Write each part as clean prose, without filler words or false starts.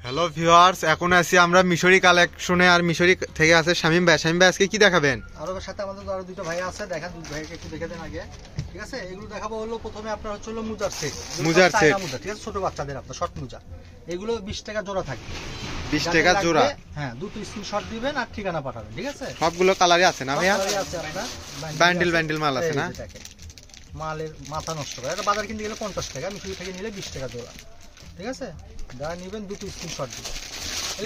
Hello viewers, এখন আছি আমরা মিশরি কালেকশনে। আর মিশরি থেকে আছে শামিম ভাই। শামিম ভাই আজকে কি দেখাবেন? আর ওর সাথে আমাদের আরো দুটো ভাই আছে, দেখেন দুই ভাইকে একটু দেখে দেন আগে। ঠিক আছে, এগুলো দেখাবো হলো প্রথমে আপনার হচ্ছে হলো মুজার সেট। মুজার সেট, মুজা, ঠিক আছে, ছোট বাচ্চাদের আপনার শর্ট মুজা। এগুলো 20 টাকা জোড়া থাকবে। 20 টাকা জোড়া। হ্যাঁ, দুটো স্ক্রিনশট দিবেন আর ঠিকানা পাঠাবেন। ঠিক আছে, সবগুলো কালারই আছে না ভাইয়া? আছে আপনার বান্ডিল বান্ডিল মাল আছে না? মালের মাথা নষ্ট করে। এটা বাজার কিনতে গেলে 50 টাকা, মিশরি থেকে নিলে 20 টাকা জোড়া। ঠিক আছে, যারা নেবেন দুটো স্ক্রিনশট দিবেন।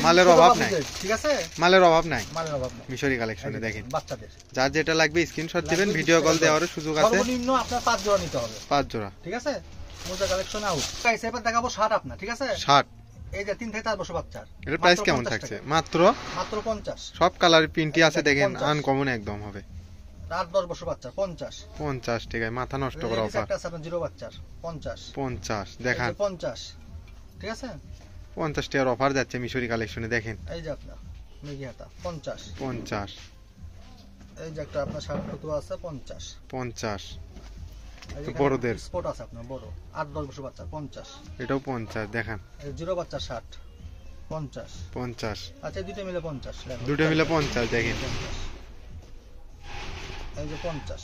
মালের অভাব নাই, ঠিক আছে, মালের অভাব নাই, মালের অভাব নাই। মিশরি কালেকশনে দেখেন বাচ্চাদের যার যেটা লাগবে স্ক্রিনশট দিবেন, ভিডিও কল দেওয়ার সুযোগ আছে। সর্বনিম্ন আপনার 5 জোড়া নিতে হবে। 5 জোড়া, ঠিক আছে। মোজা কালেকশন আউট। গাইস, এবার দেখাবো শার্ট আপনার। ঠিক আছে, শার্ট। এই যে 3 থেকে 4 বছর বাচ্চার। এর প্রাইস কেমন থাকছে? মাত্র 50। সব কালার প্রিন্টই আছে দেখেন, আনকমন একদম হবে। 8-10 বছর বাচ্চা 50 টাকায় মাথা নষ্ট করা অফার। একটা আছে আপনার জিরো বাচ্চার 50 দেখান 50। ঠিক আছে, 50 টাকার অফার যাচ্ছে মিশরি কালেকশনে দেখেন। এই যে আপনার মেগি হাতা 50। এই যে একটা আপনার শার্ট ফতুয়া আছে 50। এই যে বড়দের স্পট আছে আপনার বড় 8-10 বছর বাচ্চা 50। এটাও 50 দেখান। এই জিরো বাচ্চা শার্ট 50। আচ্ছা, দুটো মিলে 50। দুটো মিলে 50 দেখেন। এই যে 50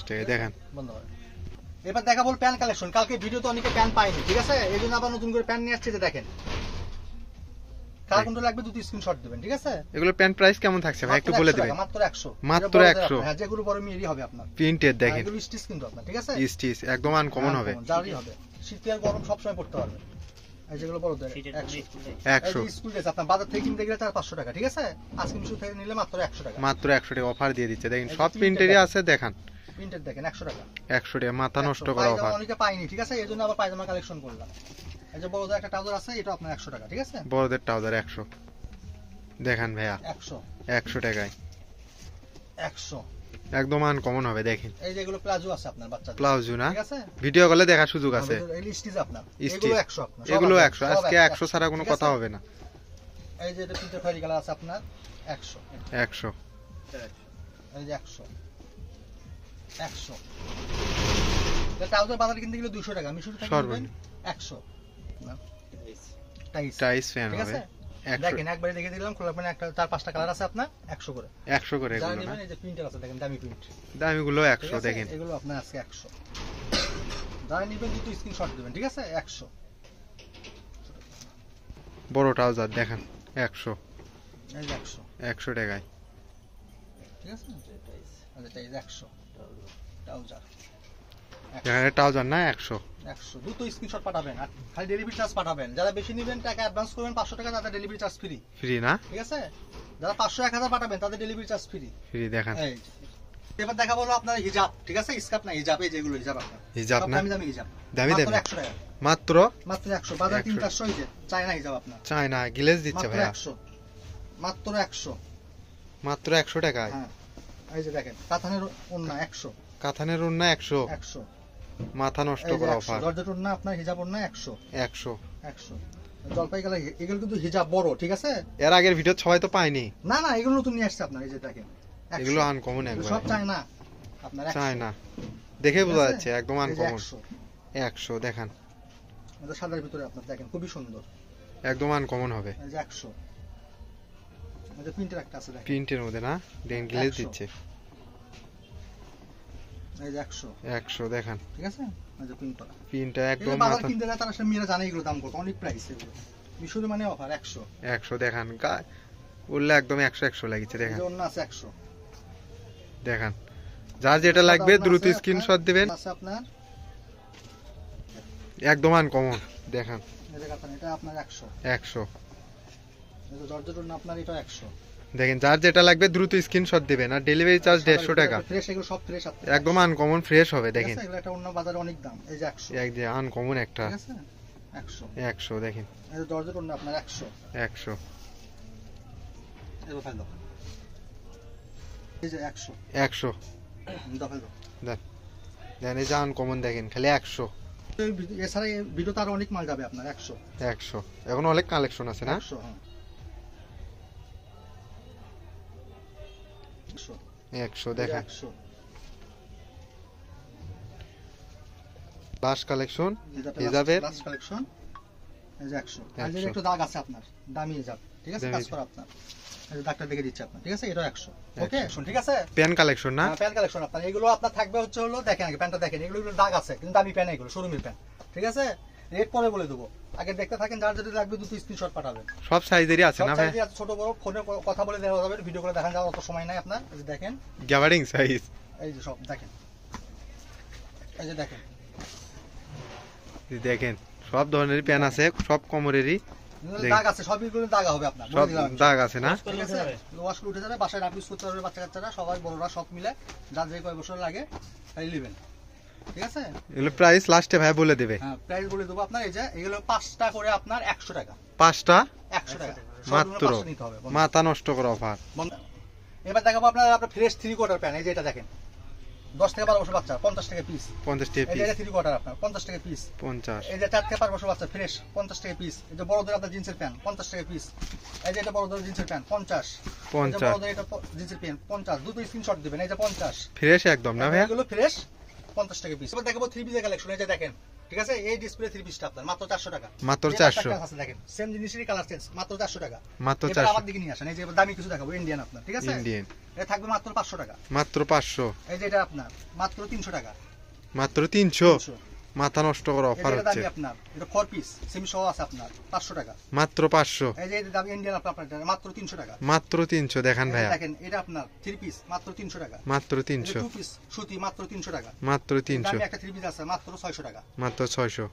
টাকা দেখেন। বন্ধ করেন। এবার দেখাবো প্যান কালেকশন। কালকে ভিডিওতে অনেকে প্যান পাইনি, ঠিক আছে, এই জন্য আবার নতুন করে প্যান নিয়ে আসছে। যে দেখেন, কার কোনটা লাগবে দুটো স্ক্রিনশট দিবেন। ঠিক আছে, এগুলো প্যান প্রাইস কেমন থাকছে ভাই একটু বলে দিবেন? মাত্র 100। মাত্র 100। হ্যাঁ, যেগুলো বড় মিরি হবে আপনার প্রিন্টেড দেখেন, এগুলো স্টিচ কিন্তু আপনার। ঠিক আছে, স্টিচ একদম আনকমন হবে, জারি হবে, শীত আর গরম সব সময় পড়তে পারবে। এই যেগুলো বড়দের 100 স্কুল ড্রেস আপনার বাজার থেকে কিনতে গেলে তার 500 টাকা। ঠিক আছে, আজকে মিশু থেকে নিলে মাত্র 100 টাকা। মাত্র 100 টাকা অফার দিয়ে দিচ্ছে দেখেন। সব প্রিন্টেরই আছে দেখান। প্রিন্টেড দেখেন 100 টাকা। 100 টাকা মাথা নষ্ট করা অফার। অনেকে পাইনি, ঠিক আছে, এজন্য আবার পায়জামা কালেকশন করলাম। এই যে বড়দের একটা ট্রাউজার আছে, এটা আপনার 100 টাকা। ঠিক আছে, বড়দের ট্রাউজার 100 দেখান ভাইয়া। 100 টাকায় 100 একদম আনকমন হবে দেখেন। এই যে এগুলো প্লাজো আছে আপনার বাচ্চাদের, প্লাজো না? ঠিক আছে, ভিডিও কলে দেখার সুযোগ আছে। এই স্টিচ আপনার, এগুলো 100 আপনার, এগুলো 100। আজকে 100 ছাড়া কোনো কথা হবে না। এই যে এটা প্রিন্টেড খয়েরি কালার আছে আপনার 100। এই যে 100 এটা ট্রাউজার বাজারে কিনতে গেলে 200 টাকা, মিশু থেকে নেবেন 100 না। টাইস ফ্যান হবে। দেখেন একবারে দেখে দিলাম, খোলা মানে একটা 4-5টা কালার আছে আপনার 100 করে। 100 করে এগুলো না? এই যে প্রিন্টার আছে দেখেন, দামি প্রিন্ট, দামিগুলো 100 দেখেন। এগুলো আপনার আজকে 100। যারা নেবেন দুটো স্ক্রিনশট দিবেন। ঠিক আছে, 100 বড় ট্রাউজার দেখেন 100। এই যে 100 টাকায়। ঠিক আছে, আচ্ছা এই যে 100 ট্রাউজার। এখানে ট্রাউজার না 100 দুটো স্ক্রিনশট পাঠাবেন আর খালি ডেলিভারি চার্জ পাঠাবেন। যারা বেশি নেবেন টাকা অ্যাডভান্স করবেন 500 টাকা, তাদের ডেলিভারি চার্জ ফ্রি না? ঠিক আছে, যারা 500-1000 পাঠাবেন তাদের ডেলিভারি চার্জ ফ্রি দেখেন। এই এবার দেখাবো হলো আপনার হিজাব। ঠিক আছে, স্কার্ট না হিজাব, এই যেগুলো হিজাব আপনার হিজাব না, দামি হিজাব দামি 100 টাকা মাত্র 100। বাজার 300-400 হইছে চায়না হিজাব আপনার, চায়না গ্লেজ দিচ্ছে ভাইয়া। মাত্র 100 মাত্র 100 টাকায়। হ্যাঁ, এই যে দেখেন কাতানের ওন্না 100। কাতানের ওন্না 100। মাথা নষ্ট করা অফার। জর্জেট ওন্না আপনার হিজাব ওন্না 100। জলপাই কালার, এগুলো কিন্তু হিজাব বড়। ঠিক আছে, এর আগের ভিডিও সবাই তো পায়নি। না এগুলো নতুন নিয়ে আসছে আপনার। এই যে দেখেন এগুলো আনকমন একবার, সব চায়না আপনার, চায়না দেখে বোঝা যাচ্ছে একদম আনকমন। 100 দেখান, এটা সাদার ভিতরে আপনার দেখেন খুবই সুন্দর, একদম আনকমন হবে। এই যে 100। এটা প্রিন্টের একটা আছে দেখেন, প্রিন্টের মধ্যে না, গ্লেজ দিচ্ছে। এই যে 100 দেখান। ঠিক আছে, এই যে প্রিন্টটা একদম বাজার কিনতে যায় তারা সব মেয়েরা জানে এগুলো দাম কত, অনেক প্রাইস এগুলো। মিশরে মানে অফার 100 দেখান। বললে একদম 100 লাগিছে দেখেন। এই অন্য আছে 100 দেখান। যার যেটা লাগবে দ্রুত স্ক্রিনশট দিবেন। আছে আপনার একদম আনকমন দেখান। এটা আপনার 100। এই যে জর্জেট ওন্না আপনার এটা 100 দেখেন। যার যেটা লাগবে দ্রুত স্ক্রিনশট দিবেন আর ডেলিভারি চার্জ 150 টাকা। ফ্রেশ, এগুলো সব ফ্রেশ আছে, একদম আনকমন ফ্রেশ হবে দেখেন। এগুলো একটা অন্য বাজারে অনেক দাম। এই যে 100 এক যে আনকমন একটা, ঠিক আছে 100 দেখেন। এই যে জর্জেট ওন্না আপনার 100। এবার ফেলো, এই যে 100 দফা দেন দেন। এই যে আনকমন দেখেন খালি 100। এছাড়া এই ভিডিওতে আরো অনেক মাল যাবে আপনার 100। এখন অনেক কালেকশন আছে না? 100 দেখেন। লাস্ট কালেকশন হিজাবের লাস্ট কালেকশন এই যে 100 আর 100 যে একটু দাগ আছে আপনার দামি হিজাব ঠিক আছে দামি কাজ করা আপনার এই যে দাগটা দেখে দিচ্ছি আপনার ঠিক আছে এটা 100 ওকে শুন ঠিক আছে প্যান্ট কালেকশন না প্যান্ট কালেকশন আপনার এগুলো আপনার থাকবে হচ্ছে হলো দেখেন আগে প্যান্টটা দেখেন এগুলো দাগ আছে কিন্তু দামি প্যান্ট এগুলো শোরুমের প্যান্ট ঠিক আছে রেট পরে বলে দেবো আগে দেখতে থাকেন যার যদি লাগবে দুটো স্ক্রিনশট পাঠাবেন সব সাইজেরই আছে সব না ভাই size ই আছে, ছোট বড় ফোনে কথা বলে দেওয়া যাবে ভিডিও করে দেখান যাওয়ার অত সময় নাই আপনার এই যে দেখেন গ্যাবারিং সাইজ এই যে সব দেখেন এই যে দেখেন দেখেন সব ধরনেরই প্যান আছে সব কোমরেরই দাগ আছে সবগুলো দাগ হবে আপনার সব বলে দিলাম আমি। দাগ আছে না ঠিক আছে ওয়াশ করে উঠে যাবে বাসায় রাফ ইউজ করতে পারবে বাচ্চা কাচ্চারা সবাই বড়রা সব মিলে যার যে কয় বছর লাগে তাই নেবেন ঠিক আছে এগুলো প্রাইস লাস্টে ভাই বলে দেবে হ্যাঁ প্রাইস বলে দেবো আপনার এই যে এগুলো 5টা করে আপনার 100 টাকা পাঁচটা 100 টাকা মাত্র সবগুলো 5টা নিতে হবে বন্ধু। মাথা নষ্ট করা অফার এবার দেখাবো আপনার ফ্রেশ 3 কোয়ার্টার প্যান এই যে এটা দেখেন 10 থেকে 12 বছর বাচ্চা 50 টাকা পিস 50 টাকা এই যে পিস এটা 3 কোয়ার্টার আপনার 50 টাকা পিস 50 এই যে 4 থেকে 5 বছর বাচ্চা ফ্রেশ 50 টাকা পিস এই যে বড়দের আপনার জিন্সের প্যান্ট 50 টাকা পিস এই যে এটা বড়দের জিন্সের প্যান্ট 50 50 বড়দের এটা জিন্সের প্যান্ট 50 দুটো স্ক্রিনশট দিবেন এই যে 50 ফ্রেশ একদম না ভাই এগুলো ফ্রেশ 50 টাকা পিস এবার দেখাবো 3 পিসের কালেকশন এই যে দেখেন ঠিক আছে এই ডিসপ্লে 3 পিসটা আপনার মাত্র 400 টাকা মাত্র যে 400 একটা আছে দেখেন সেম জিনিসেরই কালার চেঞ্জ মাত্র 400 টাকা মাত্র এবার 400 আমার দিকে নিয়ে আসেন এই যে এবার দামি কিছু দেখাবো ইন্ডিয়ান আপনার ঠিক আছে ইন্ডিয়ান এটা থাকবে মাত্র 500 টাকা মাত্র 500 এই যে এটা আপনার মাত্র 300 টাকা মাত্র 300 মাথা নষ্ট করা এই অফার যে এটা হচ্ছে দামি আপনার এটা 4 পিস সেমি সহ আছে আপনার 500 টাকা মাত্র 500 এই যে এটা দামি ইন্ডিয়ান আপনার এটা মাত্র 300 টাকা মাত্র 300 দেখান এই যে ভাইয়া দেখেন এটা আপনার 3 পিস মাত্র 300 টাকা মাত্র এটা 300 2 পিস সুতি মাত্র 300 টাকা মাত্র দামি 300 একটা 3 পিস আছে মাত্র 600 টাকা মাত্র 600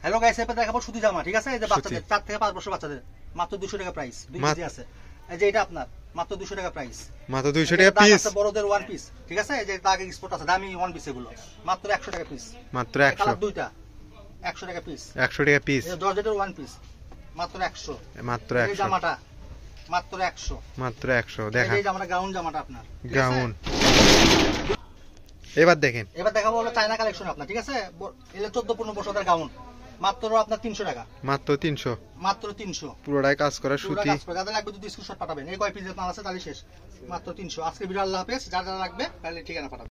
হ্যালো গাইস এবার দেখাবো সুতি জামা ঠিক আছে এই যে সুতি। বাচ্চাদের 4 থেকে 5 বছর বাচ্চাদের মাত্র 200 টাকা প্রাইস 2 মাত- কেজি আছে এই যে এটা আপনার মাত্র 200 টাকা প্রাইস মাত্র 200 টাকা পিস বড়দের ওয়ান পিস ঠিক আছে এই যে দাগে এক্সপোর্ট আছে দামি ওয়ান পিস এগুলো মাত্র 100 টাকা পিস মাত্র কালার 100 দুইটা 100 টাকা পিস 100 টাকা পিস এই জর্জেটের ওয়ান পিস মাত্র 100 মাত্র এই 100 জামাটা মাত্র 100 মাত্র 100 এই দেখান যে জামাটা গাউন জামাটা আপনার ঠিক আছে? গাউন এবার দেখেন এবার দেখাবো হলো চায়না কালেকশন আপনার ঠিক আছে এলে 14-15 বছরের গাউন মাত্র আপনার 300 টাকা মাত্র 300 মাত্র 300 পুরোটাই কাজ করা পুরো সুতি কাজ করে যাদের লাগবে যদি স্ক্রিনশট পাঠাবেন এই কয় পিসের মাল আছে তাহলে শেষ মাত্র 300 আজকে ভিডিও আল্লাহ হাফেজ যার যারা লাগবে তাহলে ঠিকানা পাঠাবেন